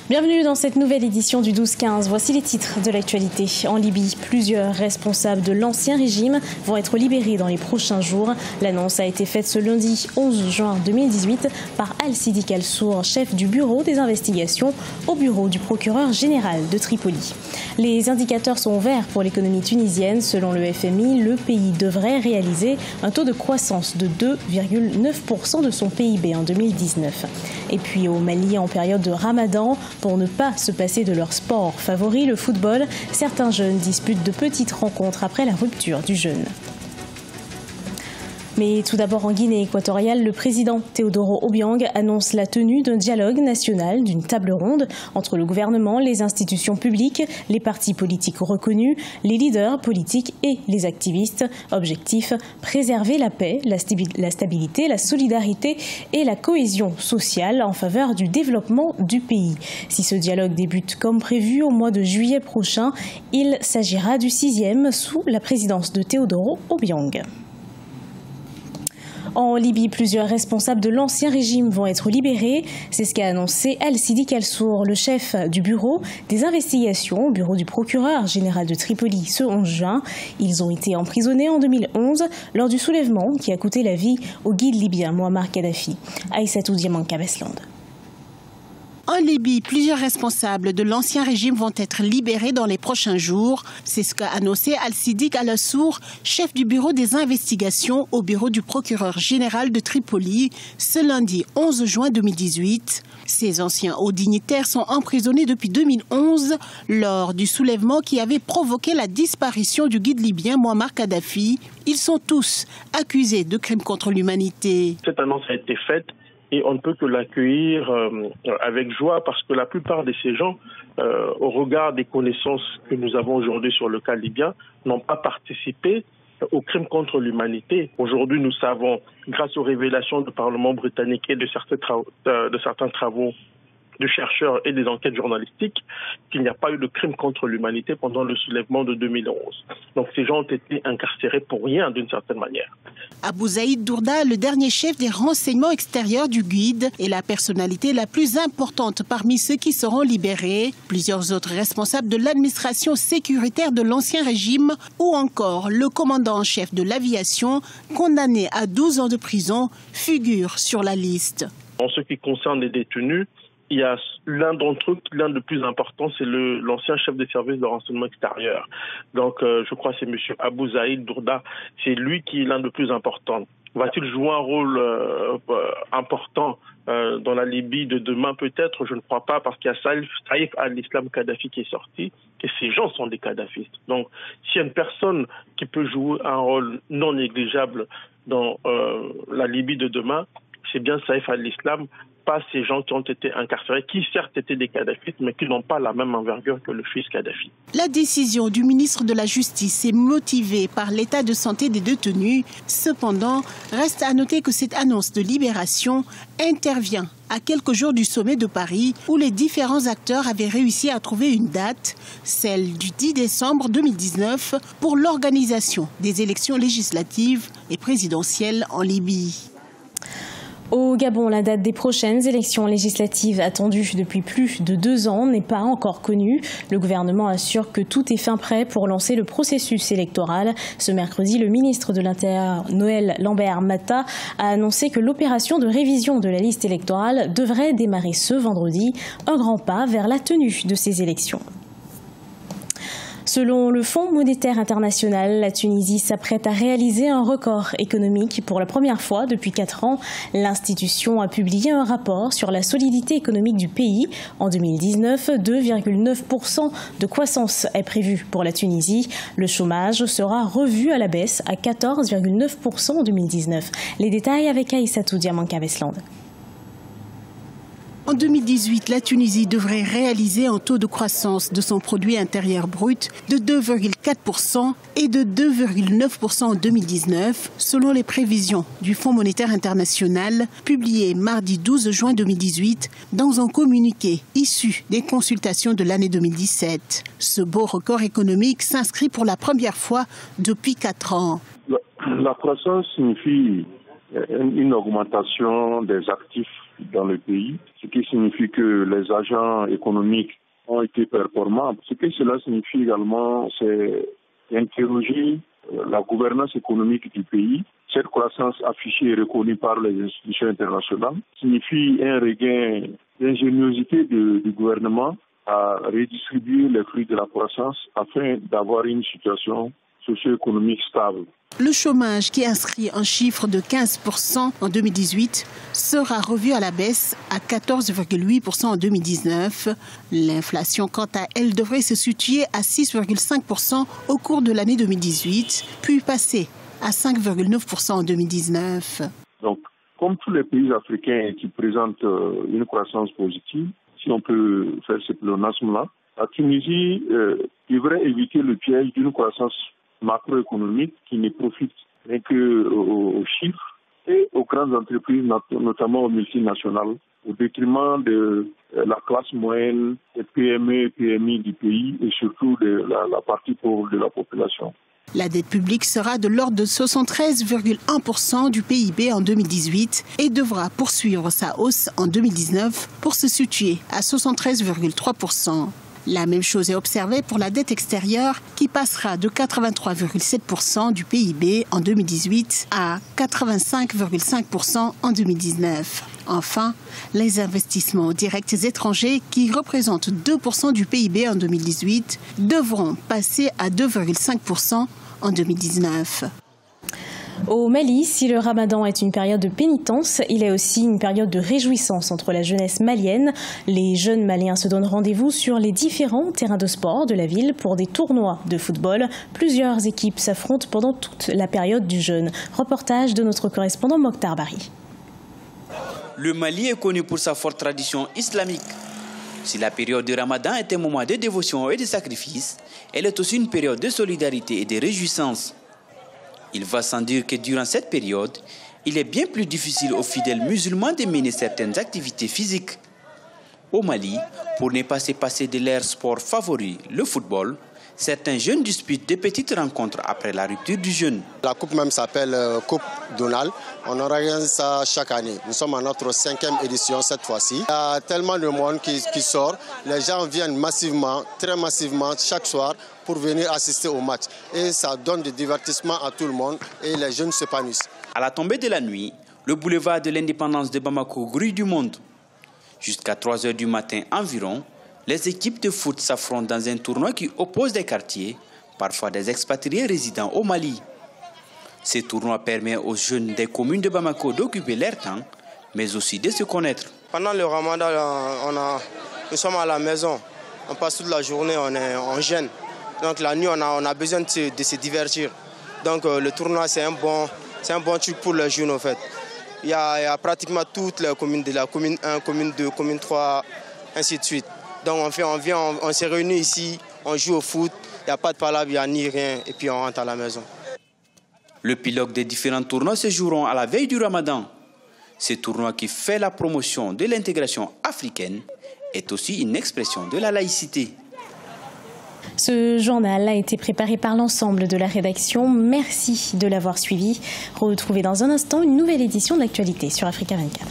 Bienvenue dans cette nouvelle édition du 12-15. Voici les titres de l'actualité. En Libye, plusieurs responsables de l'ancien régime vont être libérés dans les prochains jours. L'annonce a été faite ce lundi 11 juin 2018 par Al-Sidik Al-Sour, chef du bureau des investigations au bureau du procureur général de Tripoli. Les indicateurs sont verts pour l'économie tunisienne. Selon le FMI, le pays devrait réaliser un taux de croissance de 2,9% de son PIB en 2019. Et puis au Mali, en période de Ramadan, pour ne pas se passer de leur sport favori, le football, certains jeunes disputent de petites rencontres après la rupture du jeûne. Mais tout d'abord en Guinée équatoriale, le président Teodoro Obiang annonce la tenue d'un dialogue national, d'une table ronde entre le gouvernement, les institutions publiques, les partis politiques reconnus, les leaders politiques et les activistes. Objectif, préserver la paix, la stabilité, la solidarité et la cohésion sociale en faveur du développement du pays. Si ce dialogue débute comme prévu au mois de juillet prochain, il s'agira du 6e sous la présidence de Teodoro Obiang. En Libye, plusieurs responsables de l'ancien régime vont être libérés. C'est ce qu'a annoncé Al-Sidik Al-Sour, le chef du bureau des investigations au bureau du procureur général de Tripoli ce 11 juin. Ils ont été emprisonnés en 2011 lors du soulèvement qui a coûté la vie au guide libyen Mouammar Kadhafi. Aïssatou Diamanka-Besland. En Libye, plusieurs responsables de l'ancien régime vont être libérés dans les prochains jours. C'est ce qu'a annoncé Al-Sidik Al-Sour, chef du bureau des investigations au bureau du procureur général de Tripoli, ce lundi 11 juin 2018. Ces anciens hauts dignitaires sont emprisonnés depuis 2011 lors du soulèvement qui avait provoqué la disparition du guide libyen Mouammar Kadhafi. Ils sont tous accusés de crimes contre l'humanité. Cette annonce a été faite. Et on ne peut que l'accueillir avec joie parce que la plupart de ces gens, au regard des connaissances que nous avons aujourd'hui sur le cas libyen, n'ont pas participé aux crimes contre l'humanité. Aujourd'hui, nous savons, grâce aux révélations du Parlement britannique et de certains travaux de chercheurs et des enquêtes journalistiques, qu'il n'y a pas eu de crime contre l'humanité pendant le soulèvement de 2011. Donc ces gens ont été incarcérés pour rien d'une certaine manière. Abou Zaïd Dourda, le dernier chef des renseignements extérieurs du guide, est la personnalité la plus importante parmi ceux qui seront libérés. Plusieurs autres responsables de l'administration sécuritaire de l'ancien régime ou encore le commandant en chef de l'aviation, condamné à 12 ans de prison, figurent sur la liste. En ce qui concerne les détenus, il y a l'un d'entre eux, l'un des plus importants, c'est l'ancien chef des services de renseignement extérieur. Donc, je crois que c'est M. Abou Zaïd Dourda. C'est lui qui est l'un des plus importants. Va-t-il jouer un rôle important dans la Libye de demain? Peut-être, je ne crois pas, parce qu'il y a Saïf al-Islam Kadhafi qui est sorti, et ces gens sont des kadhafistes. Donc, s'il y a une personne qui peut jouer un rôle non négligeable dans la Libye de demain, c'est bien Saïf al-Islam, pas ces gens qui ont été incarcérés, qui certes étaient des kadhafistes, mais qui n'ont pas la même envergure que le fils Kadhafi. La décision du ministre de la Justice est motivée par l'état de santé des détenus. Cependant, reste à noter que cette annonce de libération intervient à quelques jours du sommet de Paris, où les différents acteurs avaient réussi à trouver une date, celle du 10 décembre 2019, pour l'organisation des élections législatives et présidentielles en Libye. Au Gabon, la date des prochaines élections législatives attendues depuis plus de 2 ans n'est pas encore connue. Le gouvernement assure que tout est fin prêt pour lancer le processus électoral. Ce mercredi, le ministre de l'Intérieur, Noël Lambert-Mata, a annoncé que l'opération de révision de la liste électorale devrait démarrer ce vendredi, un grand pas vers la tenue de ces élections. Selon le Fonds monétaire international, la Tunisie s'apprête à réaliser un record économique pour la première fois depuis 4 ans. L'institution a publié un rapport sur la solidité économique du pays. En 2019, 2,9% de croissance est prévue pour la Tunisie. Le chômage sera revu à la baisse à 14,9% en 2019. Les détails avec Aïssatou Diamanka-Besland. En 2018, la Tunisie devrait réaliser un taux de croissance de son produit intérieur brut de 2,4% et de 2,9% en 2019, selon les prévisions du Fonds monétaire international, publiées mardi 12 juin 2018 dans un communiqué issu des consultations de l'année 2017. Ce beau record économique s'inscrit pour la première fois depuis 4 ans. La croissance signifie une augmentation des actifs dans le pays, ce qui signifie que les agents économiques ont été performants. Ce que cela signifie également, c'est interroger la gouvernance économique du pays. Cette croissance affichée et reconnue par les institutions internationales signifie un regain d'ingéniosité du gouvernement à redistribuer les fruits de la croissance afin d'avoir une situation socio-économique stable. Le chômage, qui est inscrit en chiffre de 15% en 2018, sera revu à la baisse à 14,8% en 2019. L'inflation, quant à elle, devrait se situer à 6,5% au cours de l'année 2018, puis passer à 5,9% en 2019. Donc, comme tous les pays africains qui présentent une croissance positive, si on peut faire ce pléonasme-là, la Tunisie devrait éviter le piège d'une croissance macroéconomique qui ne profite rien qu'aux chiffres et aux grandes entreprises, notamment aux multinationales, au détriment de la classe moyenne, des PME et PMI du pays et surtout de la partie pauvre de la population. La dette publique sera de l'ordre de 73,1% du PIB en 2018 et devra poursuivre sa hausse en 2019 pour se situer à 73,3%. La même chose est observée pour la dette extérieure qui passera de 83,7% du PIB en 2018 à 85,5% en 2019. Enfin, les investissements directs étrangers qui représentent 2% du PIB en 2018 devront passer à 2,5% en 2019. Au Mali, si le ramadan est une période de pénitence, il est aussi une période de réjouissance entre la jeunesse malienne. Les jeunes maliens se donnent rendez-vous sur les différents terrains de sport de la ville pour des tournois de football. Plusieurs équipes s'affrontent pendant toute la période du jeûne. Reportage de notre correspondant Mokhtar Bari. Le Mali est connu pour sa forte tradition islamique. Si la période du ramadan est un moment de dévotion et de sacrifice, elle est aussi une période de solidarité et de réjouissance. Il va sans dire que durant cette période, il est bien plus difficile aux fidèles musulmans de mener certaines activités physiques. Au Mali, pour ne pas se passer de leur sport favori, le football, certains jeunes disputent de petites rencontres après la rupture du jeûne. La coupe même s'appelle Coupe Donald. On organise ça chaque année. Nous sommes à notre 5e édition cette fois-ci. Il y a tellement de monde qui sort. Les gens viennent massivement, très massivement, chaque soir pour venir assister au match. Et ça donne du divertissement à tout le monde et les jeunes s'épanouissent. À la tombée de la nuit, le boulevard de l'indépendance de Bamako grouille du monde. Jusqu'à 3 heures du matin environ, les équipes de foot s'affrontent dans un tournoi qui oppose des quartiers, parfois des expatriés résidant au Mali. Ce tournoi permet aux jeunes des communes de Bamako d'occuper leur temps, mais aussi de se connaître. Pendant le ramadan, nous sommes à la maison. On passe toute la journée, on jeûne. Donc la nuit, on a besoin de se divertir. Donc le tournoi, c'est un bon truc pour les jeunes, en fait. Il y a pratiquement toutes les communes de la commune 1, commune 2, commune 3, ainsi de suite. Donc on s'est réunis ici, on joue au foot, il n'y a pas de palabre, il n'y a ni rien, et puis on rentre à la maison. Le pilote des différents tournois se joueront à la veille du ramadan. Ce tournoi qui fait la promotion de l'intégration africaine est aussi une expression de la laïcité. Ce journal a été préparé par l'ensemble de la rédaction. Merci de l'avoir suivi. Retrouvez dans un instant une nouvelle édition de l'actualité sur Africa 24.